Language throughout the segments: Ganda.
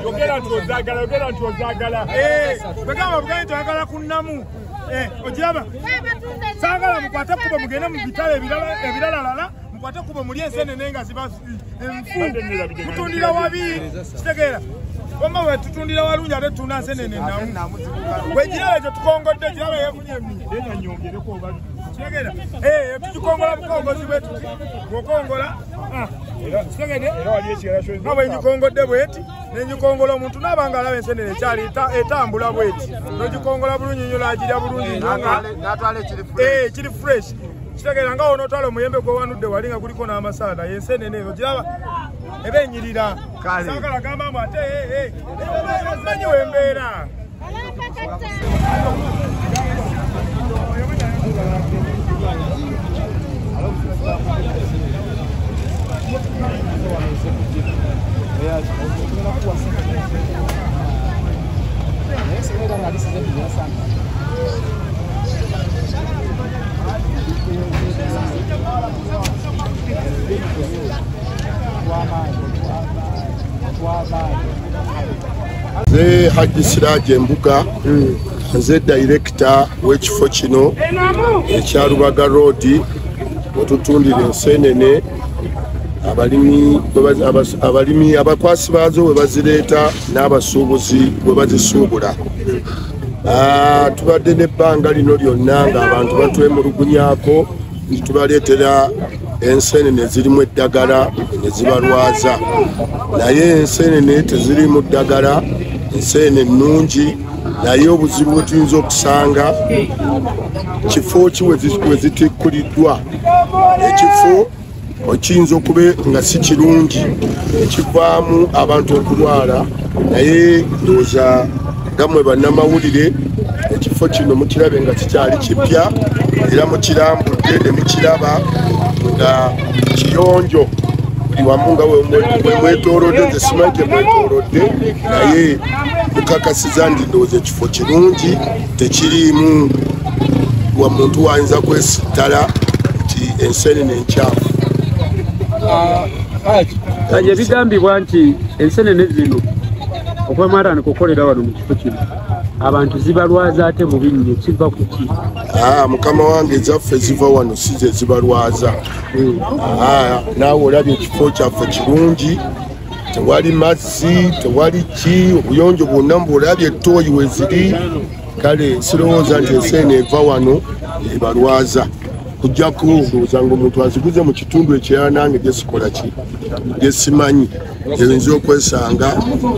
Yogera ntozagala. Begamba bugani twagala kunnamu. Ojiraba. Sangala mukwata kuba mugende mu bitale ebirala mukwata kuba muli ensenene nga ziba enfu. Kutundira wabi. Kitegeera. Wamba we tutundira walungi ate tuna ensenene namu. Wejiraba kyo tukongodde kiraba yefunye emmi. Nyongereko oba. Kitegeera. Tukongola bukongozi bwetu. Gokongola. Kitegeera. Era wali ekirala shozi. Nawe nyikongodde bweti. Nenyikongola omuntu nabanga alaba ensenene kyali etambula bweti. Nogikongola bulungi nnyo lagirya bulungi natwale kiri fresh. Kitegeera nga ono otwala omuyembe gwe wanudde wali nga guliko n'amasaada yensenene ezo giraba eba enyirira. Saagala gamba mbu ate manyi wembeera. Nze Haji Siraje Embuga nze director w'ekifo kino ekya Lubaga Road otutundira ensenene abalimi abakwasi baazo we bazireeta n'abasuubuzi we bazisuubula. Tubadde n'ebbanga lino lyonna ng'abantu batwemulugunyaako tubaleetera ensenene zirimu eddagala ne zibalwaza, naye ensenene tezirimu ddagala, ensenene nnungi, naye obuzibu bwe tuyinza okusanga kifo ki we zitikkuliddwa. Ekifo okiyinza okuba nga si kirungi ekivaamu abantu okulwala, naye ndowooza gammwe bannamawulire ekifo kino mukirabe nga kikyali kipya era mukirambudde ne mukiraba nga kiyonjo buli wamu nga wemwetoolodde. Nze simanyi gye mwetoolodde naye mukakasiza nti ndowooza ekifo kirungi tekiriimu wa muntu wayinza kwesittala nti ensenene enkyafu. Kaje bigambibwa nti ensenene zino okwemara nikukolera wano mu kifo kino abantu zibalwaza ate mu binnya kiva ku ki? Mukama wange ezaffe ziva wano si ze zibalwaza. Naawe olabye ekifo kyaffe kirungi, tewali mazzi, tewali ki, obuyonjo bwonna mbulabye ettooyi we ziri. Kale sirowooza nti ensenene eva wano ebalwaza. Kujjako ndowooza ng'omuntu aziguze mu kitundu ekirala nange gyesikola ki gyesimanyi gyeyinza okwesanga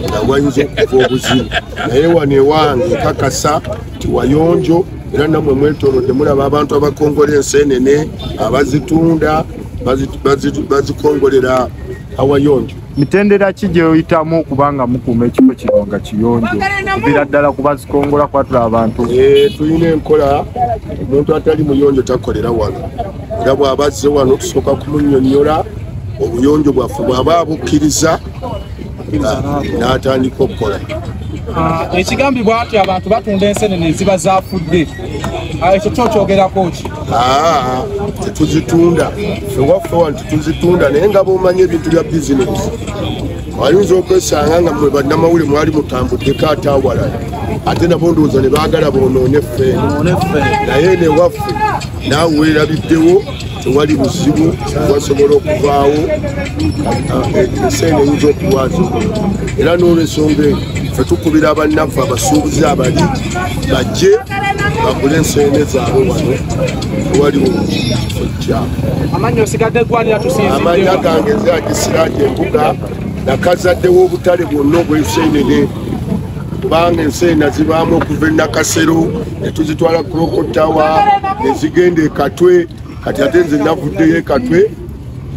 nga wayinza okuva obuzibu, naye wano ewange nkakasa nti wayonjo era nammwe mwetoolodde mulaba abantu abakongola ensenene abazitunda bazikongolera awayonjo. Mitendera ki gyoyitamu okubanga mukuuma ekifo kino nga kiyonjo kubira ddala kuba zikongola kwatula abantu? Tulina enkola, omuntu atali muyonjo takolera wano, era bw'aba azze wano tusooka kumunnyonnyola obuyonjo bwaffe bw'aba abukkiriza n'atandika okukola. Ekigambibwa nti abantu batunda ensenene ziba zaafudde, ekyo kyokyogerako ki? Tetuzitunda ffe waffe wano tetuzitunda, naye nga bw'omanyi ebintu bya bizinesi wayinza okwesanga nga mwe bannamawulire mwali mutambuddeko ate awalala, ate nabo ndowooza ne baagala boonoone ffeeno, naye ne waffe naawe weerabiddewo tewali buzibu bwasobola okuvaawo, ensenene eyinza okulwaza. Era n'olwensonga eyo ffe tukubira bannaffe abasuubuzi abali bajje bagule ensenene zaabwe wano tewali kifo kyabwe. Amannya osigadde gwalira tusinziddewo. Amannya gange nze Haji Siraje Embuga, nakazaddewo obutale bwonna obw'ensenene kubanga ensenene zibaamu okuva e Nakasero ne tuzitwala Krokotawa ne zigenda e Katwe, kati ate nze navuddeyo e Katwe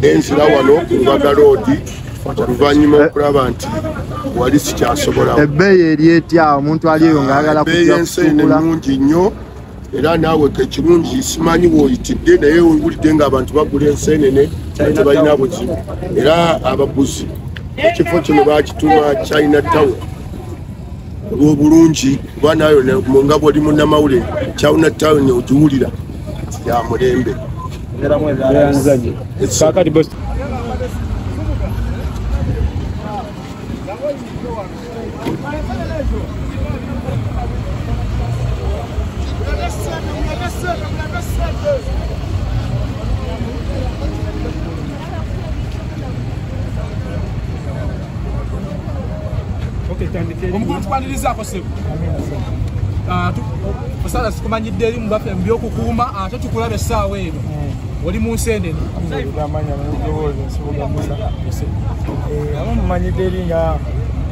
nenzira wano ku Lubaga Road oluvannyuma okulaba nti wali sikyasobola. Ebbeeyi eri etya omuntu ali eyo ng'ayagala kujja kusuubula? Nnungi nnyo era naawe kekirungi simanyi woyitidde naye owulidde ng'abantu bagula enseenene ate balina buzibu era abaguzi ekifo kino bakituma China Town olw'obulungi kuba nayo nga bw'oli munnamawulire China Town ogiwulira ya mulembe. Omukulu tukwanirizaako sebo osala sikumanyidde eri mu baffe mu by'okukuuma ate tukulaba essaawa eno oli mu nseenene abamu mumanyidde eri nga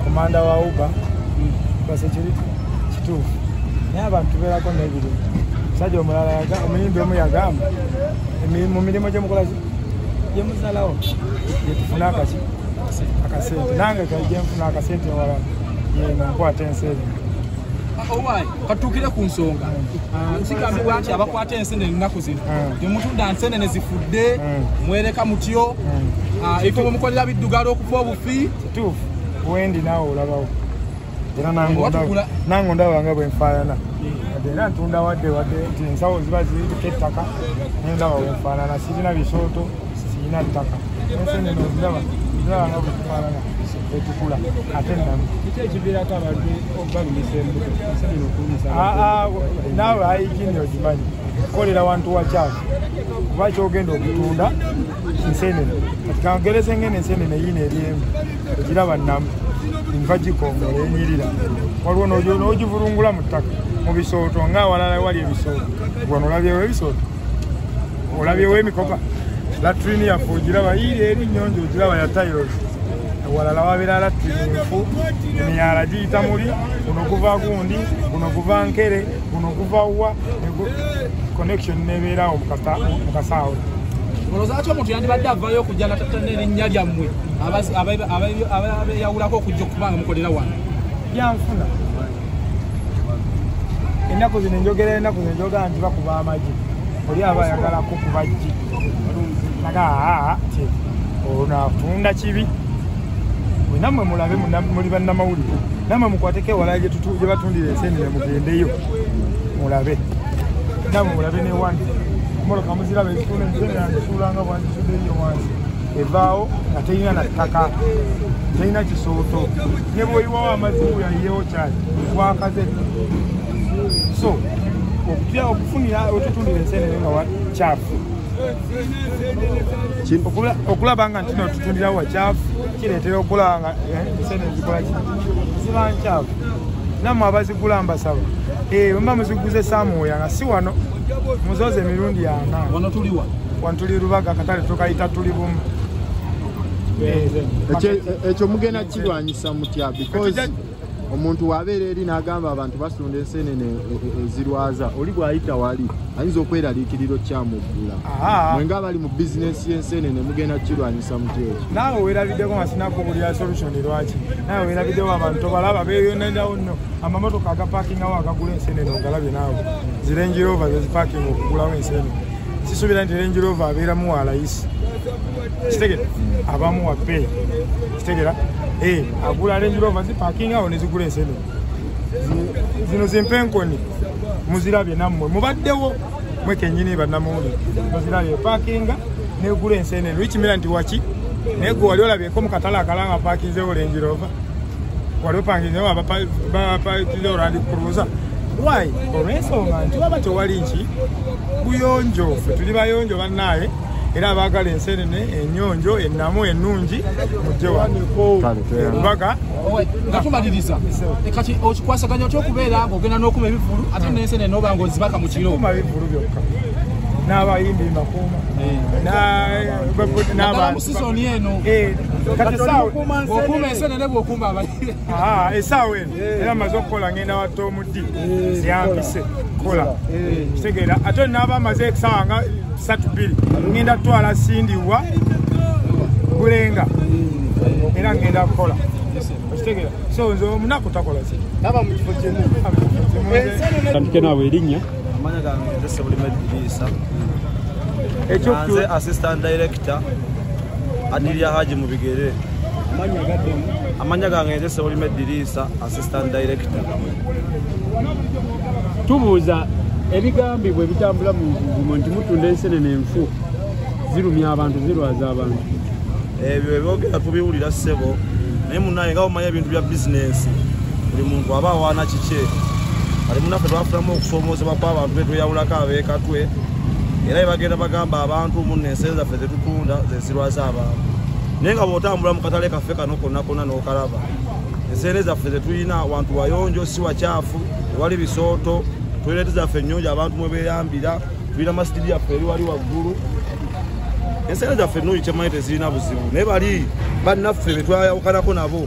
komanda wa Uber basekiriti kituufu naye abantu tubeerako n'ebirimu musajja omulala omuyimbi omu yagamba mu mirimu gye mukola gye musalawo gye tufuna akasente nange gye nfuna akasente wala yeno nkwata enseenene. Owaayi katuukire ku nsonga kigambibwa nti abakwata enseenene ennaku zino temutunda nseenene zifudde mwereka mutyo ife mukolera biddugala okufa obufi kituufu wendi naawe olabawo era nange ndaba nga bwe nfaanana era ntunda wadde nti ensawo ziba ziriko ettaka nendaba bwe nfaanana sirina bisooto sirina ttaka enseenene oziraba nga bwe tufaanana etukula ate namu kiki ekiviirako abantu okubalumisa enseenene okulumisa naawe ayigini ogimanyi kukolera wantu wakyafu kuba kyogenda okutunda enseenene kati kangerese ngene enseenene yina eryemu ogiraba namu nva gikongola enyirira waliwo n'ogivulungula mu ttaka mu bisooto ng'awalala wali ebisooto wano olabyewo ebisooto olabyewo emikopa latrini yaffe ogiraba yiira eri nnyonjo ogiraba ya tairos walala wabeera latrini nfu emiyala giyita muli guno guva gundi guno guva nkere guno guva wa connection nebeerawo mu kasaawe. olowooza ki omuntu yandibadde avayo okujja n'erinnya lyammwe abeyawulako okujja okubanga mukolera wano byanfuna ennaku zino enjogera nti bakuba amagi oli aba ayagalako kubajji naga ti onatunda kibi nammwe mulabe muli bannamawulire nammwe mukwateko ewala gye batundira enseenene mugendeyo mulabe nammwe mulabe newandi moloka muziraba ezitunda enseenene andisuulanga bwandisudde eyo wansi evaawo nga terina na ttaka terina kisooto ne bwoyiwawo amazibu yayiyewo kyali wakaze so okufunira otutundira enseenene nga wakyafu okulaba nga ntino otutundira wakyafu kireetera okulaba nga enseenene zikola ziba nkyafu nammwe abazigula mbasaba mba muziguze Samuya nga si wano muzoze emirundi yana wano tuli Lubaga katale tukayita tuli bumu ekyo mugenda kirwanyisa mutya because omuntu wabeera eri n'agamba abantu basunda enseenene ezirwaza oli bw'ayita wali ayinza okweraliikiriro kyamuggula mwenga abali mu bizinesi y'enseenene mugenda kirwanyisa mutya ekyo naawe weerabiddeko nga sinakubulira solution lwaki naawe weerabiddeko abantu balaba beeyonendawo nno amamotoka agapaakingawo agagula enseenene ogalabye naawe zi Range Rover zezipaakinga okugulawo enseenene sisuubira nti Range Rover abeeramu wa layisi kitegera abamu wa pay kitegera agula Range Rover zipaakinga awo nezigula enseenene zino zimpenkoni muzirabye nammwe mubaddewo mwe kennyini bannamawulire muzirabye paakinga negula enseenene wikimira nti waki naye gwe wali olabyeko mu katale akalanga paakinzewo Range Rover wali opanginzewo abapakizewo Land Cruiser why olw'ensonga nti waba tewali nki buyonjo ffe tuli bayonjo bannaaye era abaagala enseenene ennyonjo ennamu ennungi mujje wano Lubaga nga tumaliriza kati okikwasaganya otya okubeera ng'ogenda n'okuma ebivulu ate n'enseenene oba ng'ozibaka mu kiro kuma bivulu byokka n'abayimbi makuuma n'abantu mu sizoni eno kati okuuma enseenene bw'okumba abalire essaawa eno era maze okukola ngenda watta omuddi ziyampise kola kitegeera ate naaba amaze ekisaawa nga 3-2 ngenda twala sindiwa kulenga era ngenda kukola okitegeera so nze omunaku takola ki tandike naawe erinnya amanya gange ndese buli medilisa ekyo nze assistant director Adilia Haji mu bigere amanya gange ndese buli medilisa assistant director tubuuza ebigambibwa ebitambula mu nti mutunda ensenene enfu zirumya abantu zirwaza abantu ebyo ebyogera tubiwulira ssebo naye munaye nga omanya ebintu bya bizinensi buli muntu aba awaana kike ali munaffe twafunamu okusoomozebwa kw'abantu betweyawulako abeekatwe era bagenda bagamba abantu munno ensenene zaffe zetutunda zezirwaza abantu naye nga bw'otambula mu katale kaffe kano konna konna n'okalaba ensenene zaffe zetulina wantu wayonjo si wakyafu tewali bisooto toyireti zaffe ennyonjo abantu mwe beeyambira tulina masitidi yaffe eri wali waggulu ensenene zaffe ennungi kyemanyi tezirina buzibu naye bali bannaffe betwayawukanako nabo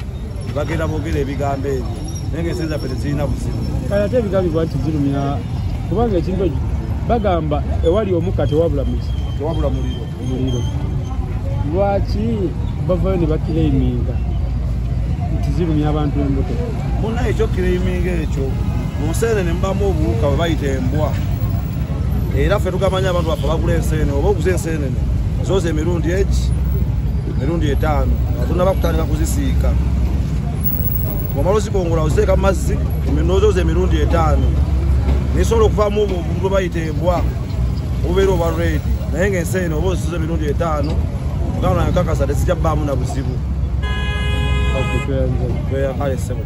bagenda boogera ebigambo ebyo naye ng'ensenene zaffe tezirina buzibu kale ate ebigambibwa nti zirumya kubanga ekintu ekyo bagamba ewali omukka tewabula muliro lwaki bavayo ne bakireiminga nti zirumya abantu embuto munaye ekyo kireiminga ekyo mu nsenene mubamu obuwuka bwe bayita embwa era ffe tugamanya abantu baffe bagula ensenene oba oguza ensenene zoza emirundi 5 atunda bakutandika kuzisiika omala ozikongola oziteeka mu mazzi nozoza emirundi 5 nisobola okuvaamu obwo obuntu bwe bayita embwa obubeera oba redi naye ng'ensenene oba ozizoza emirundi 5 mugano naye nkakasa tezijja bbaamu na buzibu kale ssebo